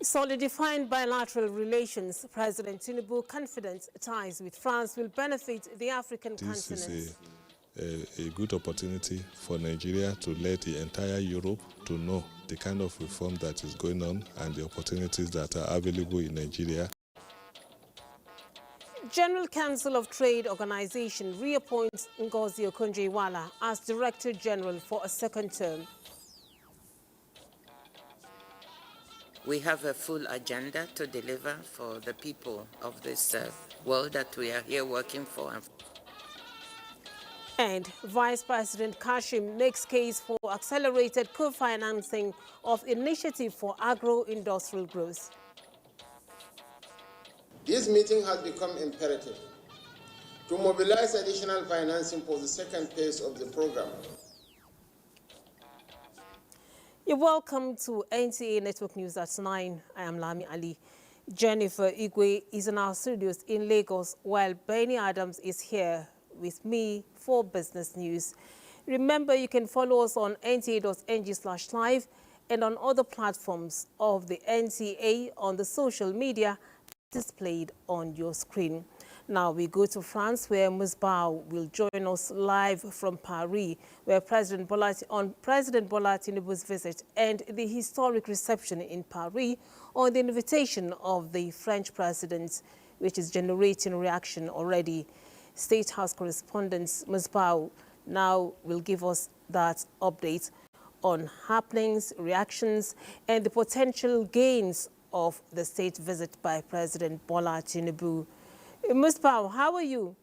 Solidifying bilateral relations, President Tinubu confident ties with France will benefit the African continent. This is a good opportunity for Nigeria to let the entire Europe to know the kind of reform that is going on and the opportunities that are available in Nigeria. General Council of Trade Organization reappoints Ngozi Okonjo-Iweala as Director General for a second term. We have a full agenda to deliver for the people of this world that we are here working for. And Vice President Kashim makes case for accelerated co-financing of initiative for agro-industrial growth. This meeting has become imperative to mobilize additional financing for the second phase of the program. You're welcome to NTA Network News at 9. I am Lami Ali. Jennifer Igwe is in our studios in Lagos, while Benny Adams is here with me for business news. Remember, you can follow us on nta.ng/live and on other platforms of the NTA on the social media displayed on your screen. Now we go to France, where Musbao will join us live from Paris, where President Bola Tinubu's visit and the historic reception in Paris on the invitation of the French president, which is generating reaction already. State House correspondent Musbao now will give us that update on happenings, reactions, and the potential gains of the state visit by President Bola Tinubu. Musbao, how are you?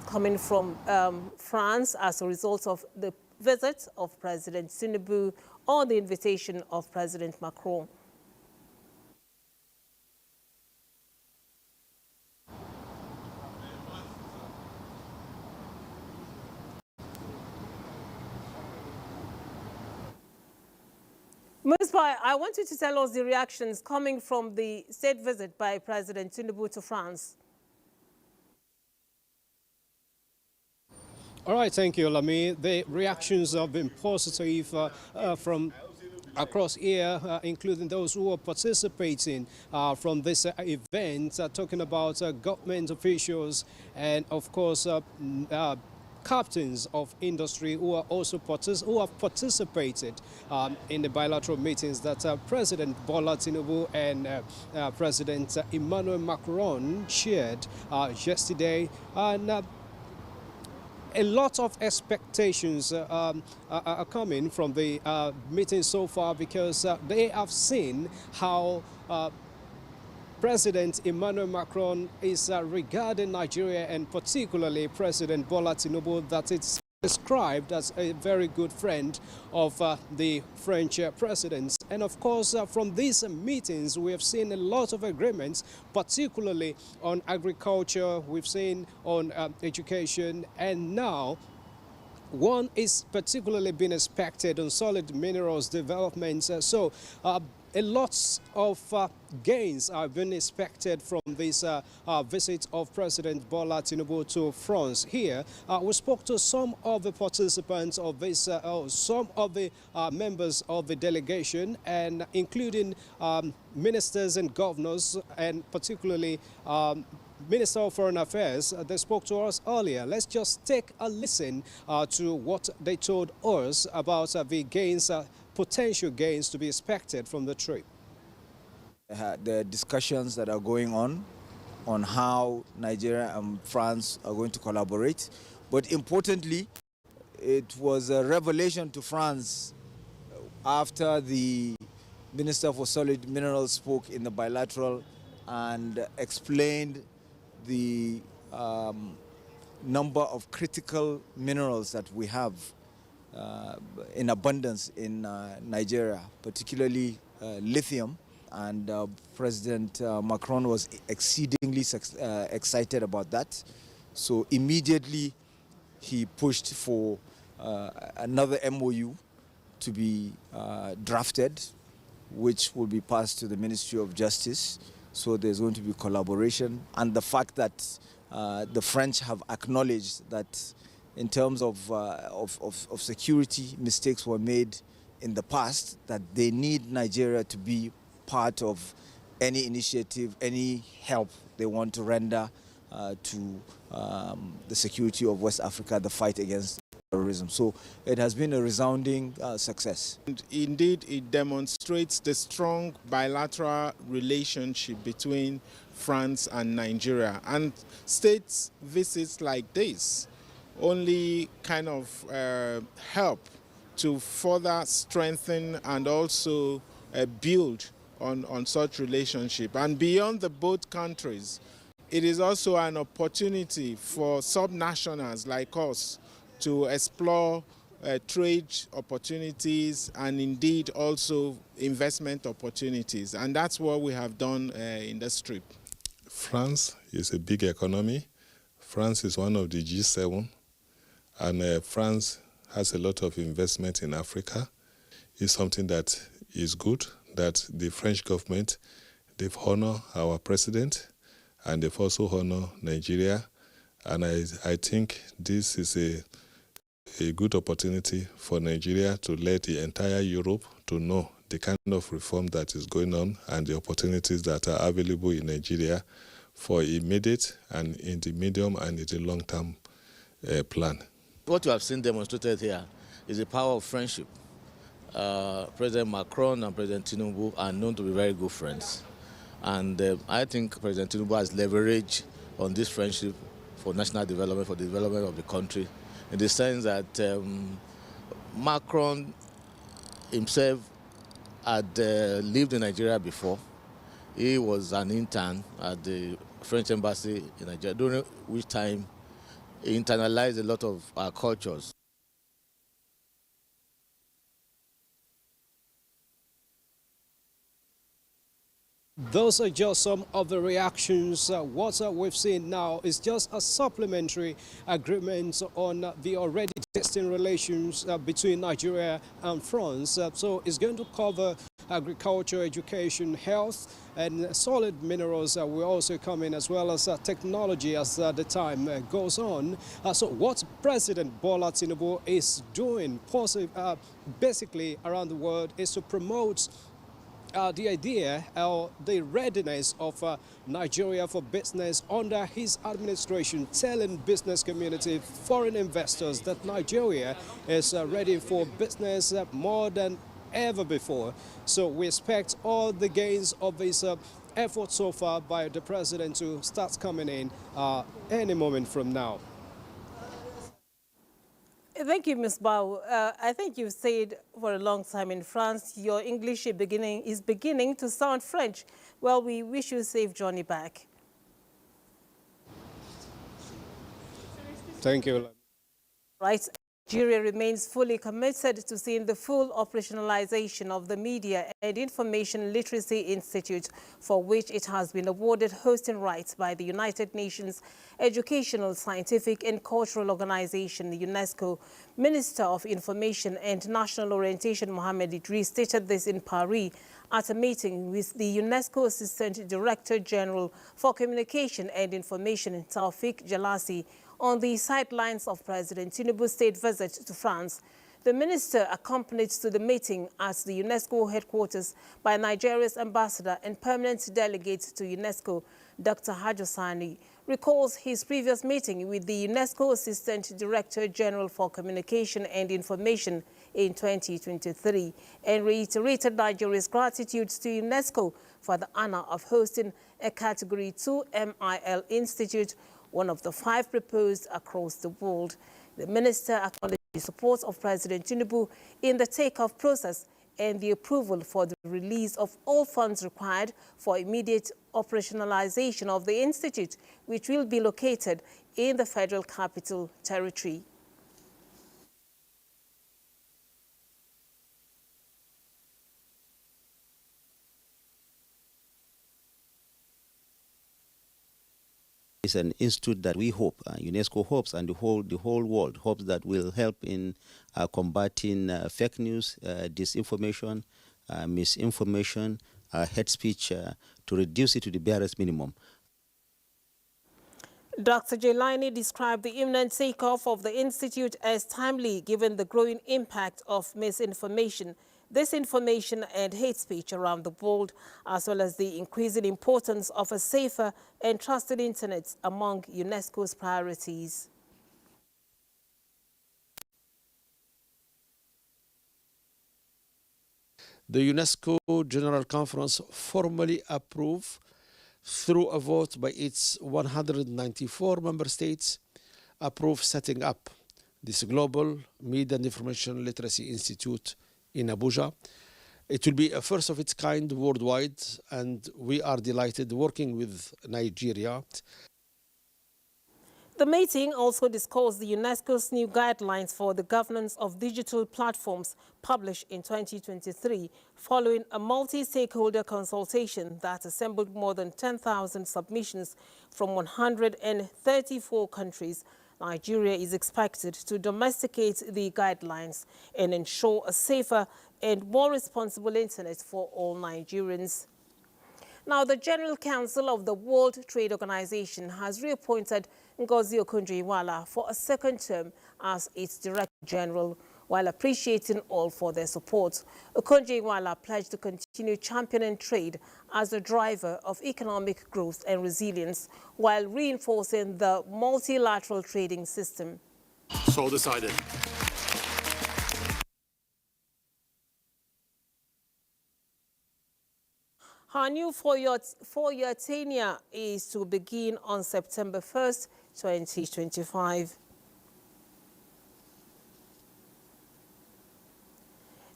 Coming from France as a result of the visit of President Tinubu on the invitation of President Macron. Musbao, I want you to tell us the reactions coming from the state visit by President Tinubu to France. All right, thank you, Lami. The reactions have been positive from across here, including those who are participating from this event, talking about government officials and, of course, captains of industry who are also have participated in the bilateral meetings that President Bola Tinubu and President Emmanuel Macron shared yesterday. And a lot of expectations are coming from the meeting so far, because they have seen how President Emmanuel Macron is regarding Nigeria, and particularly President Bola Tinubu, that it's described as a very good friend of the French president. And of course, from these meetings, we have seen a lot of agreements, particularly on agriculture, we've seen on education, and now one is particularly being expected on solid minerals development. So a lot of gains are being expected from this visit of President Bola Tinubu to France. Here, we spoke to some of the participants of this, some of the members of the delegation, and including ministers and governors, and particularly Minister of Foreign Affairs. They spoke to us earlier. Let's just take a listen to what they told us about the gains, potential gains to be expected from the trip. The discussions that are going on how Nigeria and France are going to collaborate. But importantly, it was a revelation to France after the Minister for Solid Minerals spoke in the bilateral and explained the number of critical minerals that we have in abundance in Nigeria, particularly lithium. And President Macron was exceedingly excited about that. So immediately he pushed for another MOU to be drafted, which will be passed to the Ministry of Justice. So there's going to be collaboration. And the fact that the French have acknowledged that in terms of security, mistakes were made in the past, that they need Nigeria to be part of any initiative, any help they want to render to the security of West Africa, the fight against terrorism. So it has been a resounding success. And indeed, it demonstrates the strong bilateral relationship between France and Nigeria. And state visits like this only kind of help to further strengthen and also build on such relationship. And beyond the both countries, it is also an opportunity for subnationals like us to explore trade opportunities and indeed also investment opportunities. And that's what we have done in this trip. France is a big economy. France is one of the G7, and France has a lot of investment in Africa. It's something that is good, that the French government, they've honored our president, and they've also honored Nigeria. And I think this is a good opportunity for Nigeria to let the entire Europe to know the kind of reform that is going on and the opportunities that are available in Nigeria for immediate and in the medium and in the long-term plan. What you have seen demonstrated here is the power of friendship. President Macron and President Tinubu are known to be very good friends. And I think President Tinubu has leveraged on this friendship for national development, for the development of the country, in the sense that Macron himself had lived in Nigeria before. He was an intern at the French embassy in Nigeria, during which time he internalized a lot of our cultures. Those are just some of the reactions. What we've seen now is just a supplementary agreement on the already existing relations between Nigeria and France. So it's going to cover agriculture, education, health, and solid minerals will also come in, as well as technology as the time goes on. So what President Bola Tinubu is doing basically around the world is to promote the idea or the readiness of Nigeria for business under his administration, telling business community, foreign investors that Nigeria is ready for business more than ever before. So we expect all the gains of this effort so far by the president to start coming in any moment from now. Thank you, Ms. Bao. I think you've said for a long time in France, your English is beginning to sound French. Well, we wish you a safe journey back. Thank you. Right. Nigeria remains fully committed to seeing the full operationalization of the Media and Information Literacy Institute, for which it has been awarded hosting rights by the United Nations Educational, Scientific and Cultural Organization, UNESCO. Minister of Information and National Orientation Mohamed Idris stated this in Paris at a meeting with the UNESCO Assistant Director General for Communication and Information, Taufik Jalasi, on the sidelines of President Tinubu's state visit to France. The minister, accompanied to the meeting at the UNESCO headquarters by Nigeria's ambassador and permanent delegate to UNESCO, Dr. Hajosani, recalls his previous meeting with the UNESCO Assistant Director General for Communication and Information in 2023 and reiterated Nigeria's gratitude to UNESCO for the honor of hosting a Category 2 MIL institute, one of the 5 proposed across the world. The minister acknowledged the support of President Tinubu in the takeoff process and the approval for the release of all funds required for immediate operationalization of the institute, which will be located in the Federal Capital Territory. It's an institute that we hope, UNESCO hopes, and the whole world hopes that will help in combating fake news, disinformation, misinformation, hate speech, to reduce it to the barest minimum. Dr. Jelani described the imminent takeoff of the institute as timely given the growing impact of misinformation, disinformation and hate speech around the world, as well as the increasing importance of a safer and trusted internet among UNESCO's priorities. The UNESCO General Conference formally approved through a vote by its 194 member states, approved setting up this Global Media and Information Literacy Institute in Abuja. It will be a first of its kind worldwide, and we are delighted working with Nigeria. The meeting also discussed the UNESCO's new guidelines for the governance of digital platforms published in 2023, following a multi-stakeholder consultation that assembled more than 10,000 submissions from 134 countries. Nigeria is expected to domesticate the guidelines and ensure a safer and more responsible internet for all Nigerians. Now, the General Council of the World Trade Organization has reappointed Ngozi Okonjo-Iweala for a second term as its Director General, while appreciating all for their support. Okonjo-Iweala pledged to continue championing trade as a driver of economic growth and resilience, while reinforcing the multilateral trading system. So decided. Her new four-year tenure is to begin on September 1st, 2025.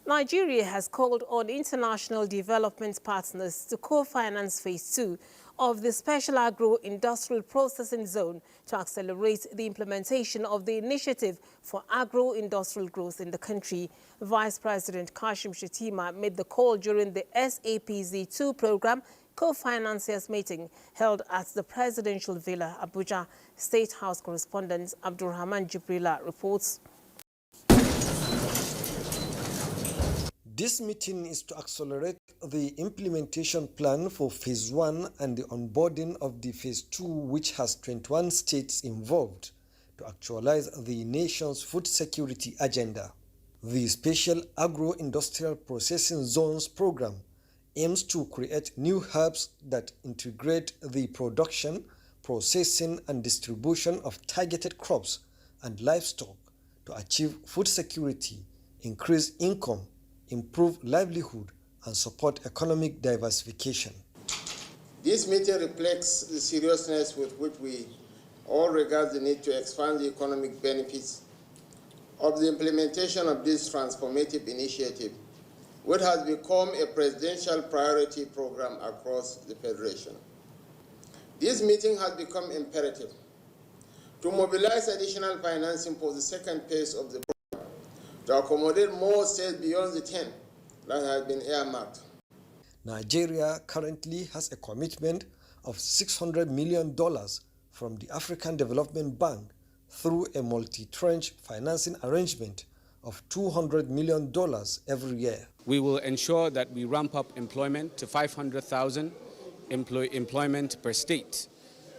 Nigeria has called on international development partners to co-finance Phase 2 of the Special Agro-Industrial Processing Zone to accelerate the implementation of the initiative for agro-industrial growth in the country. Vice President Kashim Shettima made the call during the SAPZ2 program co-financiers meeting held at the Presidential Villa, Abuja. State House correspondent Abdulrahman Jibrila reports. This meeting is to accelerate the implementation plan for Phase 1 and the onboarding of the Phase 2, which has 21 states involved, to actualize the nation's food security agenda. The Special Agro-Industrial Processing Zones program aims to create new hubs that integrate the production, processing and distribution of targeted crops and livestock to achieve food security, increase income, improve livelihood, and support economic diversification. This meeting reflects the seriousness with which we all regard the need to expand the economic benefits of the implementation of this transformative initiative, which has become a presidential priority program across the Federation. This meeting has become imperative to mobilize additional financing for the second phase of the program to accommodate more states beyond the 10 that have been earmarked. Nigeria currently has a commitment of $600 million from the African Development Bank through a multi-tranche financing arrangement of $200 million every year. We will ensure that we ramp up employment to 500,000 employment per state.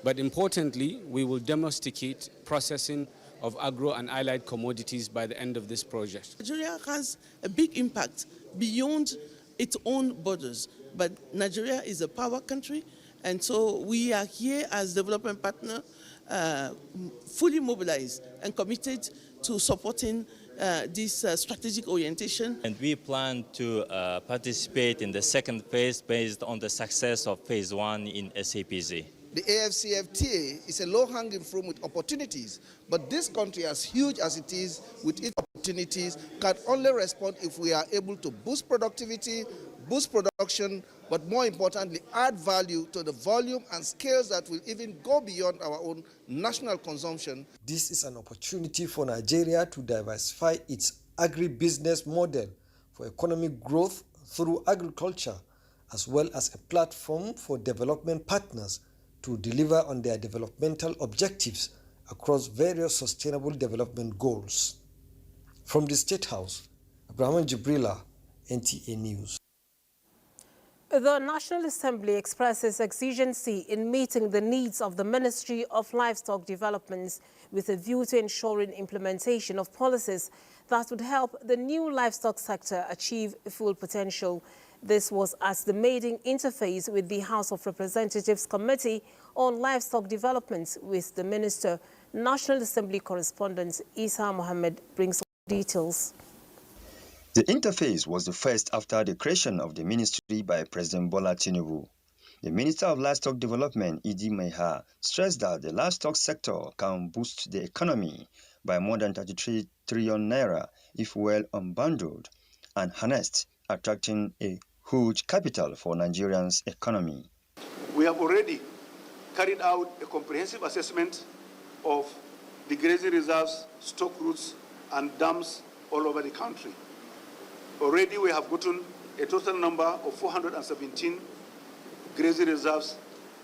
But importantly, we will domesticate processing of agro and allied commodities by the end of this project. Nigeria has a big impact beyond its own borders, but Nigeria is a power country, and so we are here as development partner, fully mobilized and committed to supporting this strategic orientation. And we plan to participate in the second phase based on the success of Phase 1 in SAPZ. The AFCFTA is a low-hanging fruit with opportunities, but this country, as huge as it is with its opportunities, can only respond if we are able to boost productivity, boost production, but more importantly, add value to the volume and scales that will even go beyond our own national consumption. This is an opportunity for Nigeria to diversify its agribusiness model for economic growth through agriculture, as well as a platform for development partners to deliver on their developmental objectives across various sustainable development goals. From the State House, Abraham Jibrila, NTA News. The National Assembly expresses exigency in meeting the needs of the Ministry of Livestock Development with a view to ensuring implementation of policies that would help the new livestock sector achieve full potential. This was at the maiden interface with the House of Representatives Committee on Livestock Development with the Minister. National Assembly correspondent Isa Mohammed brings details. The interface was the first after the creation of the ministry by President Bola Tinubu. The Minister of Livestock Development, Idi Meha, stressed that the livestock sector can boost the economy by more than 33 trillion naira if well unbundled and harnessed, attracting a huge capital for Nigerians' economy. We have already carried out a comprehensive assessment of the grazing reserves, stock routes, and dams all over the country. Already we have gotten a total number of 417 grazing reserves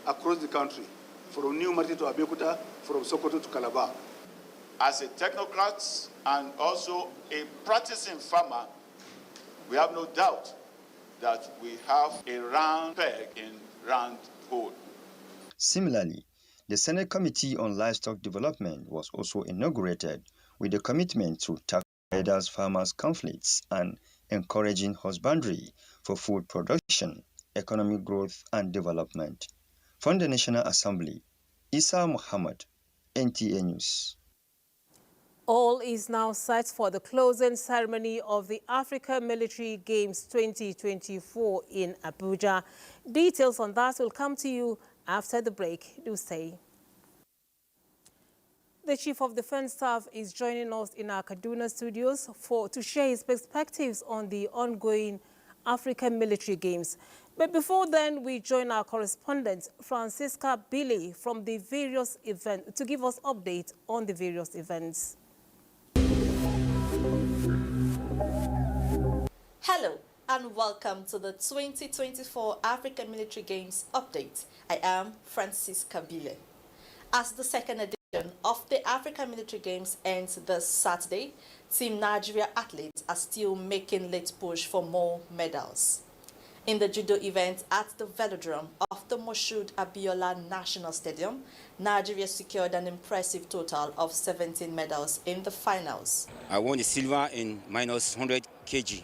across the country, from New Market to Abuja, from Sokoto to Calabar. As a technocrat and also a practicing farmer, we have no doubt that we have a round peg in round hole. Similarly, the Senate Committee on Livestock Development was also inaugurated with a commitment to tackle herders-farmers conflicts and encouraging husbandry for food production, economic growth and development. From the National Assembly, Isa Muhammad, NTA News. All is now set for the closing ceremony of the Africa Military Games 2024 in Abuja. Details on that will come to you after the break. Do stay. The Chief of Defense Staff is joining us in our Kaduna studios to share his perspectives on the ongoing African Military Games. But before then, we join our correspondent, Francisca Billy, from the various events to give us updates on the various events. Hello and welcome to the 2024 African Military Games update. I am Francisca Billy. As the second edition of the African Military Games ends this Saturday, Team Nigeria athletes are still making late push for more medals. In the judo event at the velodrome of the Moshood Abiola National Stadium, Nigeria secured an impressive total of 17 medals in the finals. I won the silver in minus 100 kg.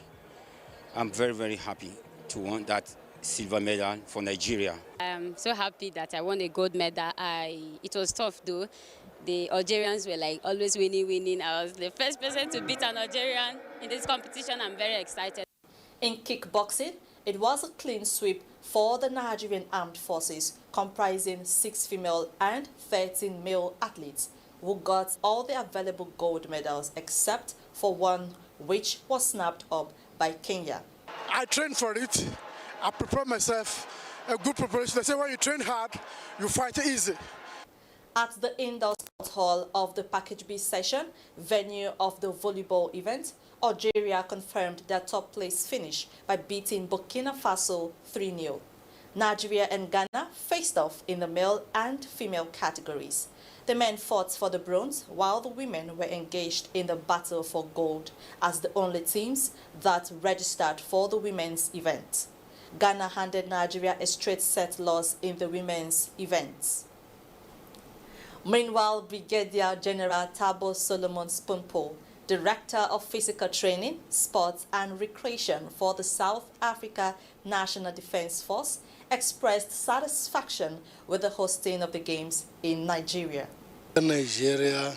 I'm very, very happy to win that silver medal for Nigeria. I'm so happy that I won a gold medal. It was tough though. The Algerians were like always winning. I was the first person to beat an Algerian in this competition. I'm very excited. In kickboxing, it was a clean sweep for the Nigerian Armed Forces, comprising 6 female and 13 male athletes, who got all the available gold medals except for one, which was snapped up by Kenya. I trained for it. I prepared myself, a good preparation. They say when you train hard, you fight easy. At the indoor sports hall of the Package B session, venue of the volleyball event, Algeria confirmed their top place finish by beating Burkina Faso 3-0. Nigeria and Ghana faced off in the male and female categories. The men fought for the bronze, while the women were engaged in the battle for gold as the only teams that registered for the women's event. Ghana handed Nigeria a straight set loss in the women's events. Meanwhile, Brigadier General Thabo Solomon Spoonpo, Director of Physical Training, Sports and Recreation for the South Africa National Defence Force, expressed satisfaction with the hosting of the Games in Nigeria. Nigeria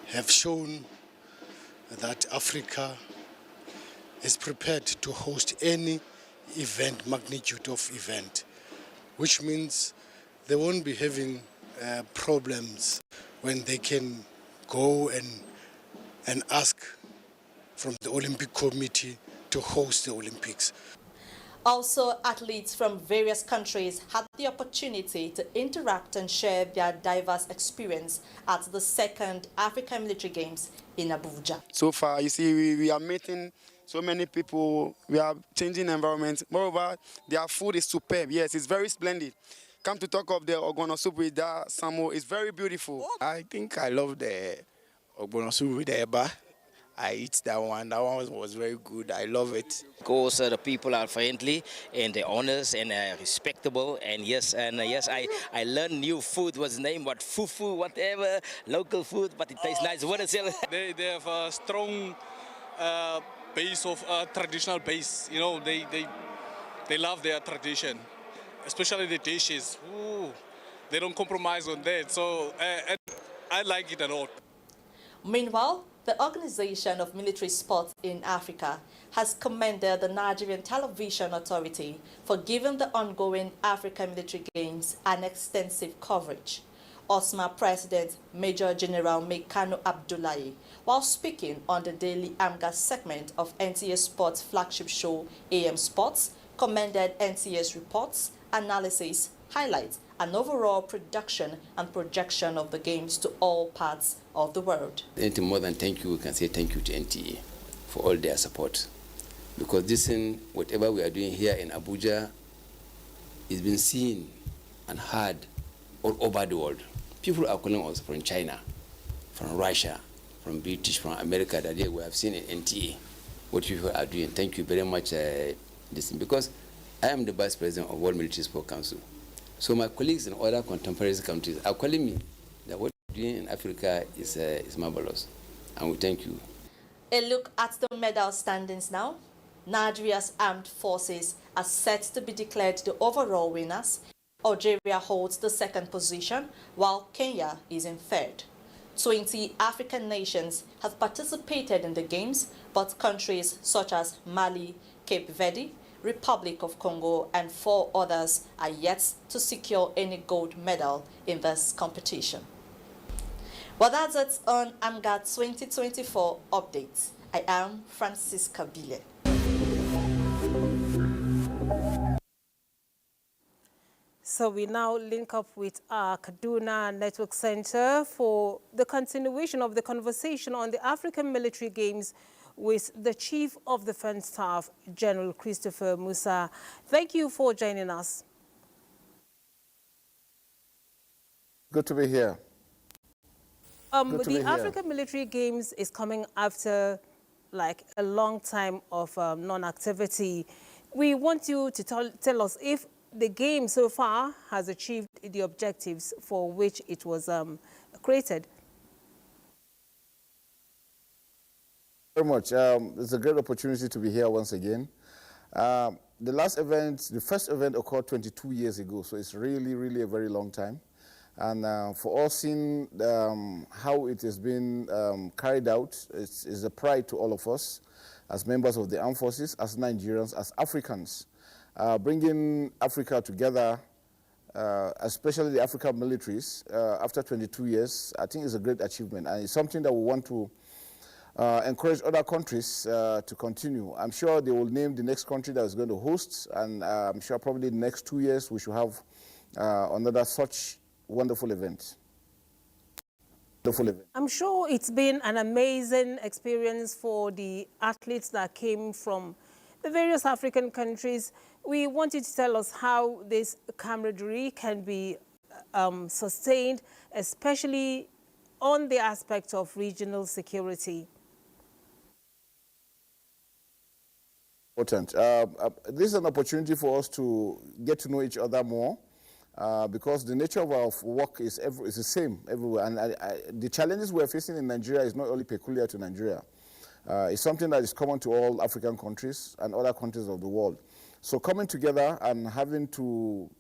have shown that Africa is prepared to host any event, magnitude of event, which means they won't be having problems when they can go and ask from the Olympic Committee to host the Olympics. Also, athletes from various countries had the opportunity to interact and share their diverse experience at the second African Military Games in Abuja. So far, you see, we are meeting so many people, we are changing environments. Moreover, their food is superb. Yes, it's very splendid. Come to talk of the ogbono soup with that samo, it's very beautiful. I think I love the ogbono soup with the eba I eat that one. That one was very good. I love it. Because the people are friendly and they're honest and respectable. And yes, I learned new food. What's the name? What fufu, whatever, local food, but it tastes nice. What is it? They have a strong base of traditional base. You know, they love their tradition, especially the dishes. Ooh, they don't compromise on that. So and I like it a lot. Meanwhile, the Organization of Military Sports in Africa has commended the Nigerian Television Authority for giving the ongoing African Military Games an extensive coverage. OSMA President Major General Mekano Abdullahi, while speaking on the daily AMGA segment of NTA Sports flagship show AM Sports, commended NTA's reports, analysis, highlights, and overall production and projection of the games to all parts of the world. Anything more than thank you, we can say thank you to NTA for all their support. Because this thing, whatever we are doing here in Abuja, is being seen and heard all over the world. People are calling us from China, from Russia, from British, from America, that we have seen in NTA what people are doing. Thank you very much, because I am the Vice President of World Military Sport Council. So my colleagues in other contemporary countries are calling me that what we're doing in Africa is marvelous, and we thank you. A look at the medal standings now. Nigeria's armed forces are set to be declared the overall winners. Algeria holds the second position, while Kenya is in third. 20 African nations have participated in the games, but countries such as Mali, Cape Verde, Republic of Congo, and 4 others are yet to secure any gold medal in this competition. Well, that's it on AMGA 2024 updates. I am Francisca Bile. So we now link up with our Kaduna Network Center for the continuation of the conversation on the African Military Games with the Chief of Defense Staff, General Christopher Musa. Thank you for joining us. Good to be here. The African Military Games is coming after like a long time of non-activity. We want you to tell us if the game so far has achieved the objectives for which it was created. Very much. It's a great opportunity to be here once again. The last event, the first event occurred 22 years ago, so it's really, really a very long time. And for all seeing how it has been carried out, it's a pride to all of us as members of the armed forces, as Nigerians, as Africans. Bringing Africa together, especially the African militaries, after 22 years, I think is a great achievement. And it's something that we want to encourage other countries to continue. I'm sure they will name the next country that is going to host, and I'm sure probably in the next 2 years we should have another such wonderful event. I'm sure it's been an amazing experience for the athletes that came from the various African countries. We want you to tell us how this camaraderie can be sustained, especially on the aspect of regional security. Important. This is an opportunity for us to get to know each other more because the nature of our work is the same everywhere. And the challenges we're facing in Nigeria is not only peculiar to Nigeria. It's something that is common to all African countries and other countries of the world. So coming together and having to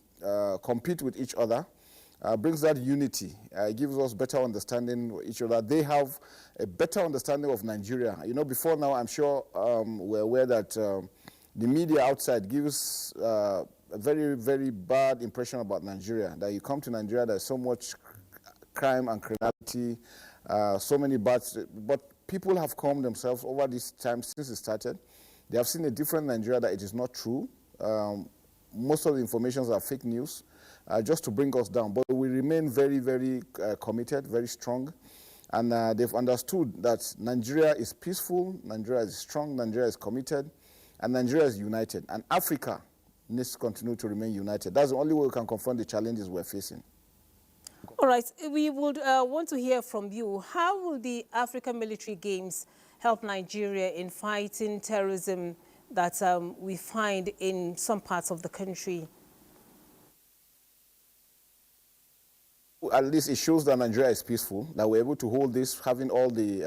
compete with each other brings that unity. It gives us better understanding of each other. They have a better understanding of Nigeria. You know, before now, I'm sure we're aware that the media outside gives a very, very bad impression about Nigeria. That you come to Nigeria, there's so much crime and criminality, so many bad. But people have come themselves over this time since it started. They have seen a different Nigeria that it is not true. Most of the information are fake news, just to bring us down. But we remain very, very committed, very strong. And they've understood that Nigeria is peaceful, Nigeria is strong, Nigeria is committed, and Nigeria is united. And Africa needs to continue to remain united. That's the only way we can confront the challenges we're facing. All right, we would want to hear from you. How will the African Military Games help Nigeria in fighting terrorism that we find in some parts of the country? At least it shows that Nigeria is peaceful, that we're able to hold this, having all the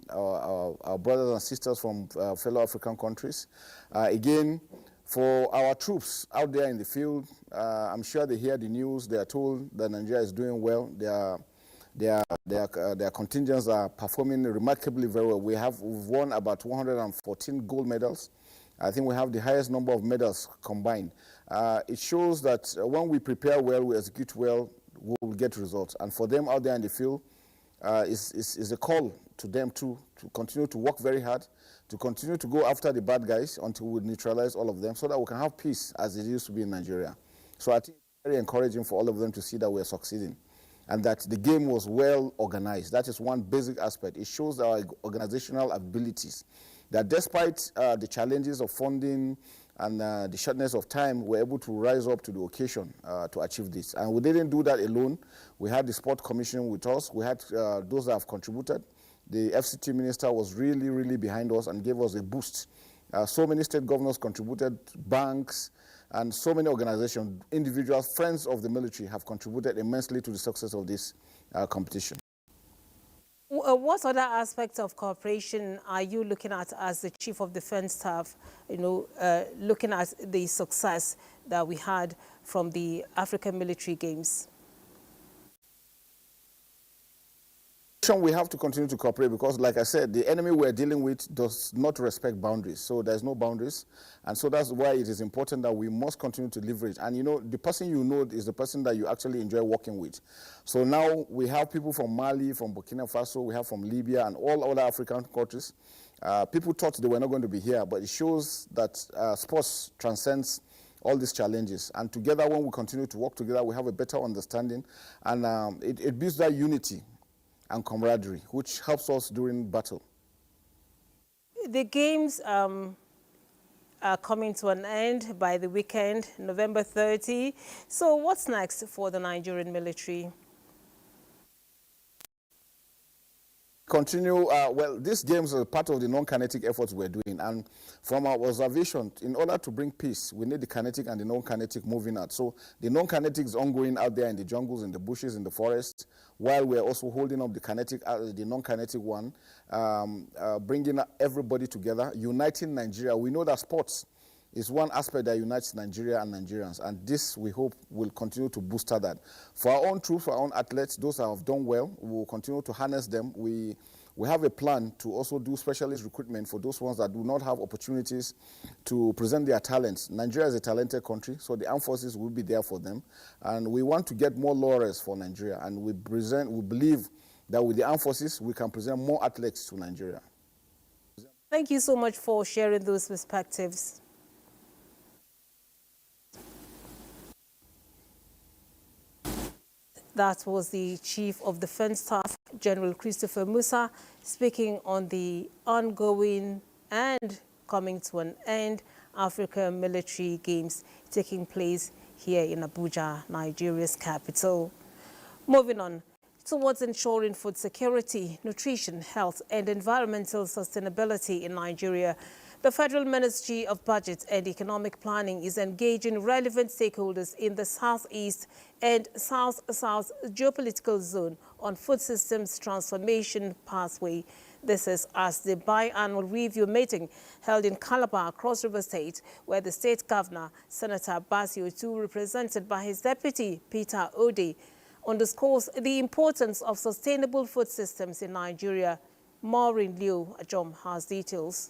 our brothers and sisters from fellow African countries. Again, for our troops out there in the field, I'm sure they hear the news. They are told that Nigeria is doing well. Their contingents are performing remarkably very well. We've won about 114 gold medals. I think we have the highest number of medals combined. It shows that when we prepare well, we execute well, we will get results. And for them out there in the field, is a call to them to continue to work very hard, to continue to go after the bad guys until we neutralize all of them so that we can have peace as it used to be in Nigeria. So I think it's very encouraging for all of them to see that we're succeeding and that the game was well organized. That is one basic aspect. It shows our organizational abilities, that despite the challenges of funding and the shortness of time, we're able to rise up to the occasion to achieve this. And we didn't do that alone. We had the Sport Commission with us. We had those that have contributed. The FCT minister was really, really behind us and gave us a boost. So many state governors contributed, banks, and so many organizations, individuals, friends of the military have contributed immensely to the success of this competition. What other aspects of cooperation are you looking at as the Chief of Defense Staff, looking at the success that we had from the African Military Games? We have to continue to cooperate because, like I said, the enemy we're dealing with does not respect boundaries. So there's no boundaries. And so that's why it is important that we must continue to leverage. And, the person you know is the person that you actually enjoy working with. So now we have people from Mali, from Burkina Faso, we have from Libya and all other African countries. People thought they were not going to be here, but it shows that sports transcends all these challenges. And together, when we continue to work together, we have a better understanding. And it builds that unity and camaraderie, which helps us during battle. The games are coming to an end by the weekend, November 30. So what's next for the Nigerian military? Continue, well, these games are part of the non-kinetic efforts we're doing. And from our observation, in order to bring peace, we need the kinetic and the non-kinetic moving out. So the non-kinetic is ongoing out there in the jungles, in the bushes, in the forests, while we're also holding up the kinetic, the non-kinetic one, bringing everybody together, uniting Nigeria. We know that sports is one aspect that unites Nigeria and Nigerians, and this, we hope, will continue to booster that. For our own troops, for our own athletes, those that have done well, we will continue to harness them. We have a plan to also do specialist recruitment for those ones that do not have opportunities to present their talents. Nigeria is a talented country, so the armed forces will be there for them. And we want to get more laurels for Nigeria, and we believe that with the armed forces, we can present more athletes to Nigeria. Thank you so much for sharing those perspectives. That was the Chief of Defense Staff, General Christopher Musa, speaking on the ongoing and coming to an end African Military Games taking place here in Abuja, Nigeria's capital. Moving on towards ensuring food security, nutrition, health, and environmental sustainability in Nigeria, the Federal Ministry of Budget and Economic Planning is engaging relevant stakeholders in the Southeast and South-South geopolitical zone on food systems transformation pathway. This is as the biannual review meeting held in Calabar, Cross River State, where the state governor, Senator Basio II, represented by his deputy, Peter Ode, underscores the importance of sustainable food systems in Nigeria. Maureen Liu Ajom has details.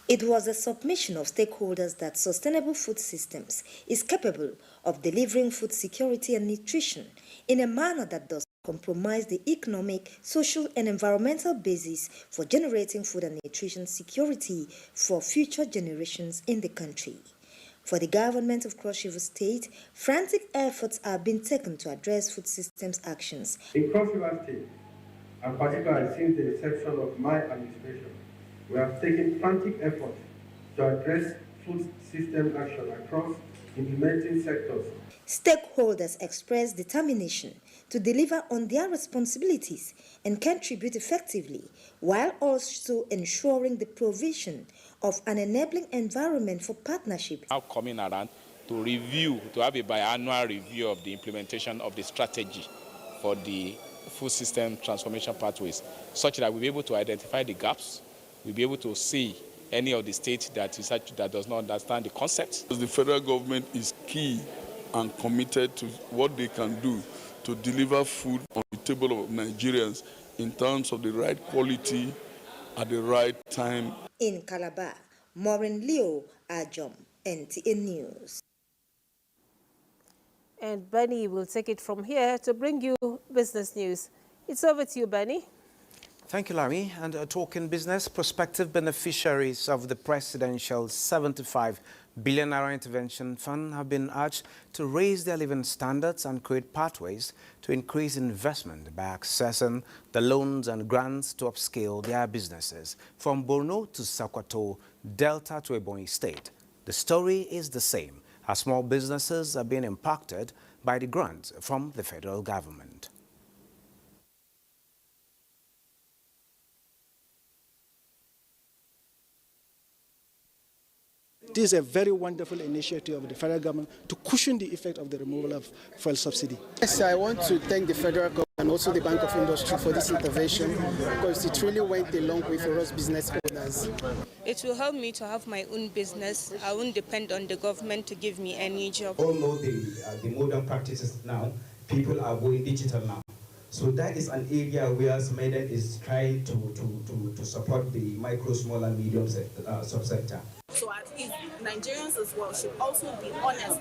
It was a submission of stakeholders that sustainable food systems is capable of delivering food security and nutrition in a manner that does not compromise the economic, social, and environmental basis for generating food and nutrition security for future generations in the country. For the government of Cross River State, frantic efforts are being taken to address food systems actions. In Cross River State, and particularly since the inception of my administration, we have taken frantic efforts to address food system action across implementing sectors. Stakeholders expressed determination to deliver on their responsibilities and contribute effectively, while also ensuring the provision of an enabling environment for partnership. Now coming around to review, to have a biannual review of the implementation of the strategy for the food system transformation pathways, such that we'll be able to identify the gaps, we'll be able to see any of the states that does not understand the concept. The federal government is key and committed to what they can do to deliver food on the table of Nigerians in terms of the right quality at the right time. In Calabar, Maureen Leo Ajom, NTA News. And Benny will take it from here to bring you business news. It's over to you, Benny. Thank you, Larry. And talking business, prospective beneficiaries of the presidential 75 billion naira intervention fund have been urged to raise their living standards and create pathways to increase investment by accessing the loans and grants to upscale their businesses. From Borno to Sokoto, Delta to Ebonyi State, the story is the same, as small businesses are being impacted by the grants from the federal government. This is a very wonderful initiative of the federal government to cushion the effect of the removal of fuel subsidy. Yes, I want to thank the federal government and also the Bank of Industry for this intervention, because it really went a long way for us business owners. It will help me to have my own business. I won't depend on the government to give me any job. All know the modern practices now. People are going digital now. So that is an area where Smeden is trying to support the micro, small and medium subsector. So at least Nigerians as well should also be honest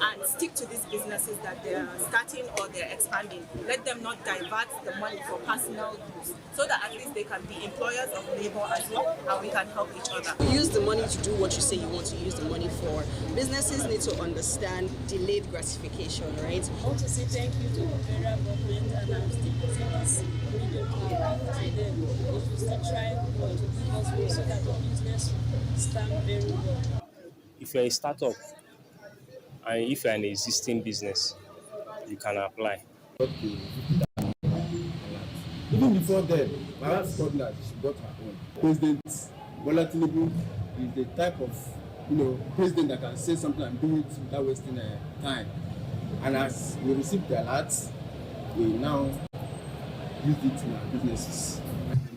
and stick to these businesses that they're starting or they're expanding. Let them not divert the money for personal use, so that at least they can be employers of labor as well, and we can help each other. Use the money to do what you say you want to use the money for. Businesses need to understand delayed gratification, right? I want to say thank you to the federal government, and I'm still using this video to them. If you still try to give us way so that the business stand very well. If you're a startup and if you're an existing business, you can apply. Even before then, my last partner, she got her own. President Bola Tinubu is the type of president that can say something and do it without wasting time. And as we received the alerts, we now use it in our businesses.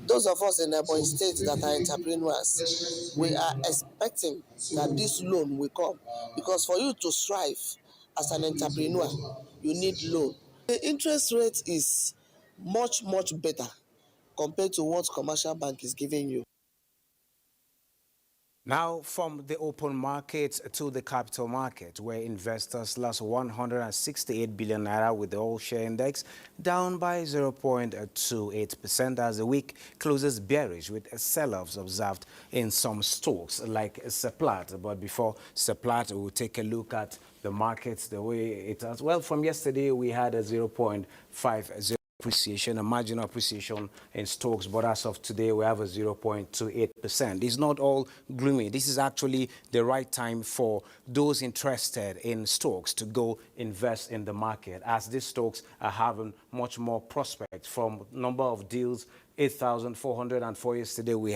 Those of us in Ebonyi State that are entrepreneurs, we are expecting that this loan will come, because for you to strive as an entrepreneur, you need loan. The interest rate is much better compared to what commercial bank is giving you. Now from the open market to the capital market, where investors lost 168 billion naira with the all-share index down by 0.28% as the week closes bearish, with sell-offs observed in some stocks like Seplat. But before Seplat, we'll take a look at the markets the way it has. Well, from yesterday, we had a 0.50 appreciation, a marginal appreciation in stocks, but as of today we have a 0.28%. It's not all gloomy. This is actually the right time for those interested in stocks to go invest in the market, as these stocks are having much more prospect. From number of deals, 8,404 yesterday, we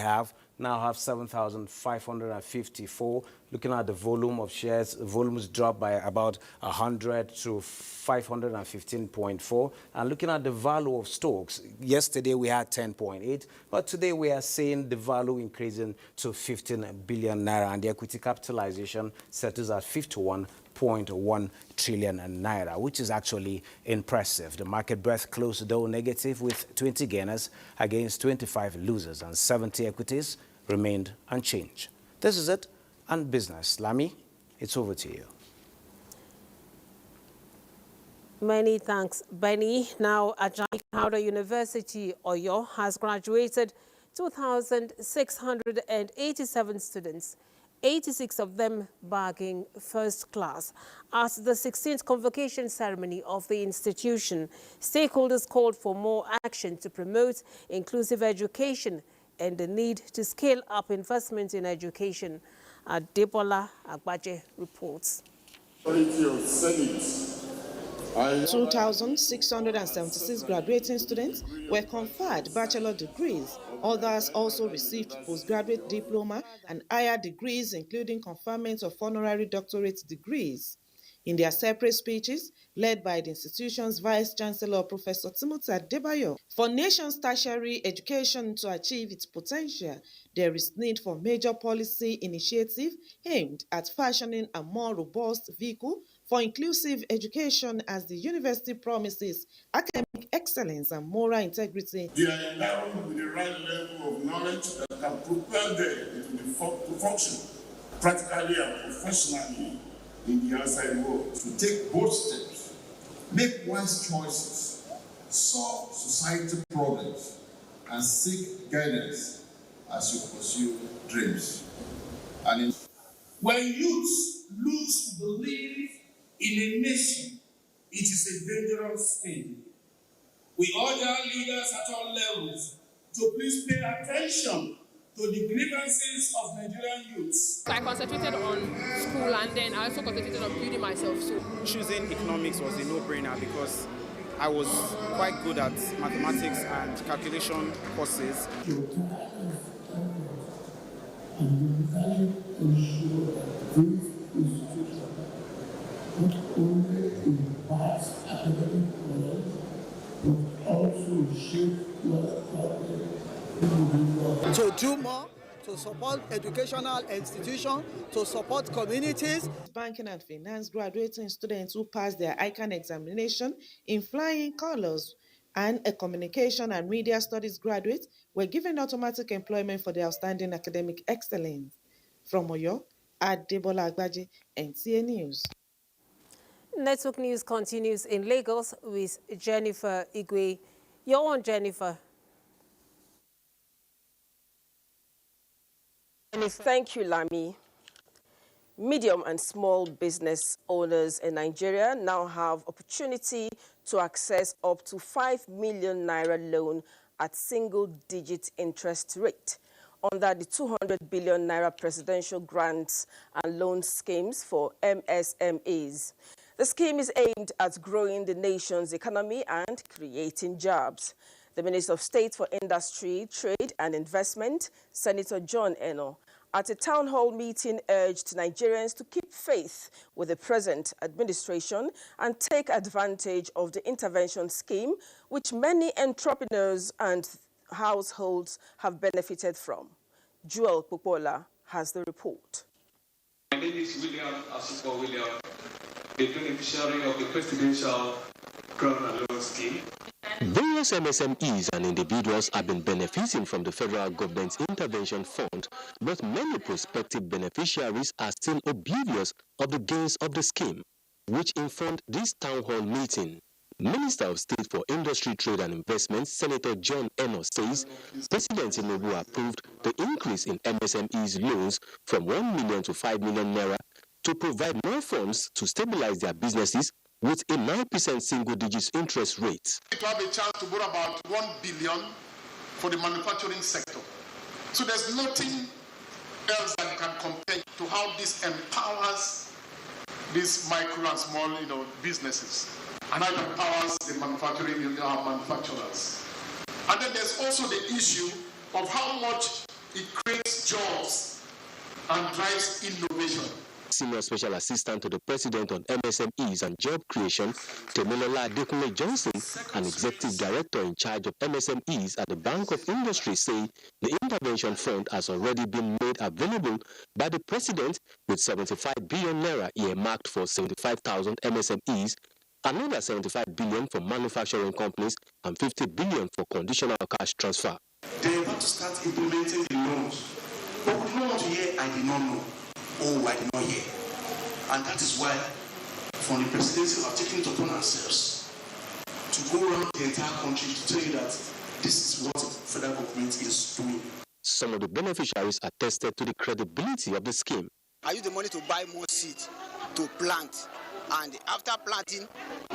now have 7,554. Looking at the volume of shares, volumes dropped by about 100 to 515.4. And looking at the value of stocks, yesterday we had 10.8, but today we are seeing the value increasing to 15 billion naira, and the equity capitalization settles at 51.1 trillion naira, which is actually impressive. The market breadth closed though negative, with 20 gainers against 25 losers, and 70 equities remained unchanged. This is it on business. Lami, it's over to you. Many thanks, Benny. Now, Ajay Crowther University, Oyo, has graduated 2,687 students, 86 of them bagging first class. At the 16th convocation ceremony of the institution, stakeholders called for more action to promote inclusive education and the need to scale up investment in education. Debola Agbaje reports. Authority of Senate 2,676 graduating students were conferred bachelor degrees. Others also received postgraduate diploma and higher degrees, including conferment of honorary doctorate degrees. In their separate speeches, led by the institution's Vice-Chancellor, Professor Timothy Adebayo, for nation's tertiary education to achieve its potential, there is need for major policy initiative aimed at fashioning a more robust vehicle for inclusive education as the university promises academic excellence and moral integrity. They are endowed with the right level of knowledge that can propel them to function practically and professionally in the outside world. To take bold steps, make wise choices, solve societal problems, and seek guidance as you pursue dreams. And when youths lose belief in a nation, it is a dangerous thing. We urge our leaders at all levels to please pay attention to the grievances of Nigerian youths. I concentrated on school and then I also concentrated on building myself. So choosing economics was a no-brainer because I was quite good at mathematics and calculation courses. Not only imparts academic knowledge, but also shape your to do more, to support educational institutions, to support communities. Banking and finance graduating students who passed their ICANN examination in flying colors and a communication and media studies graduate were given automatic employment for their outstanding academic excellence. From Oyo, Adebola Agbaje, NTA News. Network News continues in Lagos with Jennifer Igwe. You're on, Jennifer. Thank you, Lami. Medium and small business owners in Nigeria now have opportunity to access up to 5 million naira loan at single-digit interest rate under the 200 billion naira presidential grants and loan schemes for MSMEs. The scheme is aimed at growing the nation's economy and creating jobs. The Minister of State for Industry, Trade and Investment, Senator John Eno, at a town hall meeting urged Nigerians to keep faith with the present administration and take advantage of the intervention scheme, which many entrepreneurs and households have benefited from. Joel Popola has the report. My name is William Asuko William, the beneficiary of the Presidential Grant and Loan Scheme. Various MSMEs and individuals have been benefiting from the federal government's intervention fund, but many prospective beneficiaries are still oblivious of the gains of the scheme, which informed this town hall meeting. Minister of State for Industry, Trade and Investment, Senator John Eno, says President Tinubu approved the increase in MSMEs loans from 1 million to 5 million naira to provide more funds to stabilize their businesses with a 9% single-digit interest rate. To have a chance to borrow about 1 billion for the manufacturing sector. So there's nothing else that can compare to how this empowers these micro and small, businesses, and how it empowers the manufacturers. And then there's also the issue of how much it creates jobs and drives innovation. Senior Special Assistant to the President on MSMEs and Job Creation, Temilola Adekunle Johnson, an Executive Director in charge of MSMEs at the Bank of Industry, say the intervention fund has already been made available by the President with 75 billion naira earmarked for 75,000 MSMEs, another 75 billion for manufacturing companies, and 50 billion for conditional cash transfer. They want to start implementing the loans. But we don't want to hear, I did not know. Oh, I did not hear. And that is why, from the presidency, we have taken it upon ourselves to go around the entire country to tell you that this is what the federal government is doing. Some of the beneficiaries attested to the credibility of the scheme. I use the money to buy more seed to plant, and after planting,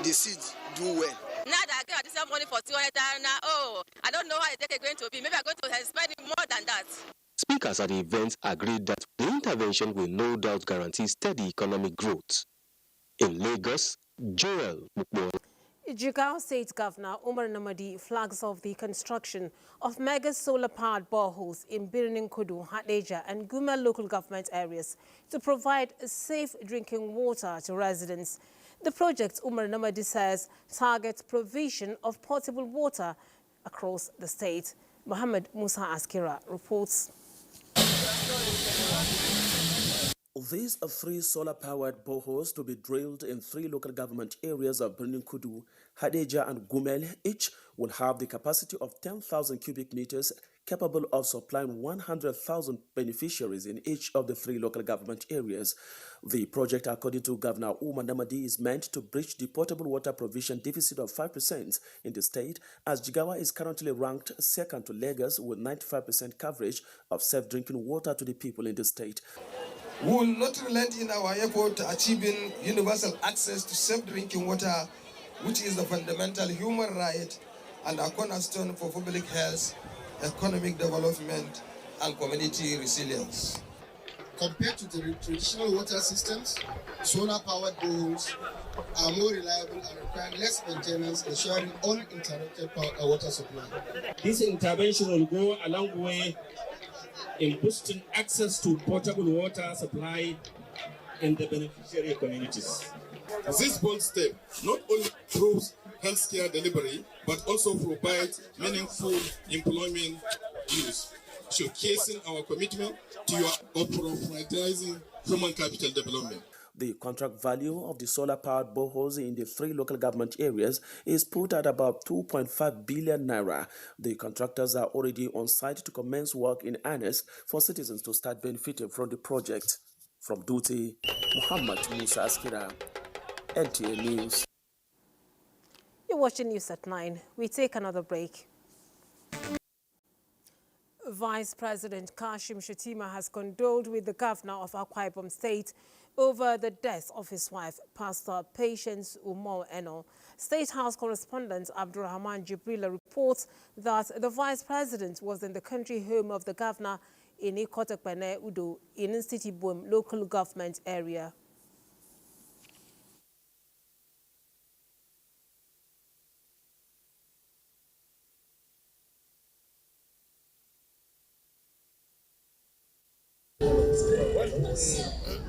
the seeds do well. Now that I get this money for 200, I don't know how it's going to be. Maybe I'm going to spend more than that. Speakers at the event agreed that the intervention will no doubt guarantee steady economic growth. In Lagos, Joel Mukbo. Jigawa State Governor Umar Namadi flags off the construction of mega solar-powered boreholes in Birnin Kudu, Hadeja and Gumel local government areas to provide safe drinking water to residents. The project, Umar Namadi says, targets provision of potable water across the state. Mohammed Musa Askira reports. These are 3 solar-powered boreholes to be drilled in 3 local government areas of Birnin Kudu, Hadeja and Gumel. Each will have the capacity of 10,000 cubic meters, capable of supplying 100,000 beneficiaries in each of the 3 local government areas. The project, according to Governor Umar Namadi, is meant to bridge the potable water provision deficit of 5% in the state, as Jigawa is currently ranked second to Lagos with 95% coverage of safe drinking water to the people in the state. We will not relent in our effort to achieving universal access to safe drinking water, which is a fundamental human right and a cornerstone for public health, economic development, and community resilience. Compared to the traditional water systems, solar-powered boreholes are more reliable and require less maintenance, ensuring uninterrupted water supply. This intervention will go a long way in boosting access to potable water supply in the beneficiary communities. This bold step not only improves healthcare delivery, but also provides meaningful employment use, showcasing our commitment to prioritizing human capital development. The contract value of the solar-powered boreholes in the 3 local government areas is put at about 2.5 billion naira. The contractors are already on site to commence work in earnest for citizens to start benefiting from the project. From Duty, Muhammad Musa Askira, NTA News. You're watching News at 9. We take another break. Vice President Kashim Shettima has condoled with the governor of Akwa Ibom State over the death of his wife, Pastor Patience Umo Eno. State House correspondent Abdurrahman Jibrila reports that the vice president was in the country home of the governor in Ikotekpene Udo in Nsitibum local government area.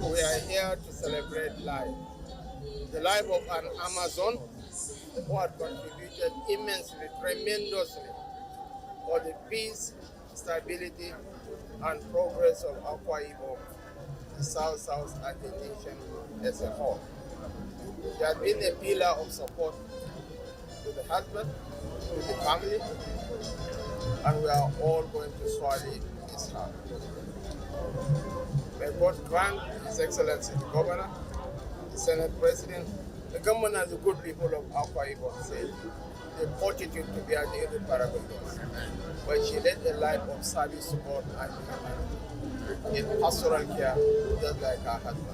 We are here to celebrate life. The life of an Amazon who had contributed immensely, tremendously for the peace, stability, and progress of Akwa Ibom, the South, and the nation as a whole. She had been a pillar of support to the husband, to the family, and we are all going to sorely miss her. May God grant His Excellency the Governor, the Senate President, the government and the good people of Akwa Ibom State the fortitude to be at the end of Paragodos, where she led a life of service, support, and humanity in pastoral care, just like her husband.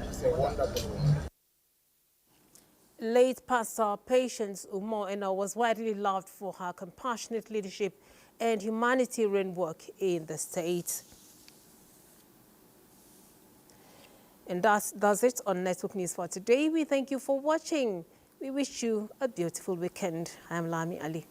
She's a wonderful woman. Late Pastor Patience Umo Eno was widely loved for her compassionate leadership and humanitarian work in the state. And that's it on Network News for today. We thank you for watching. We wish you a beautiful weekend. I am Lami Ali.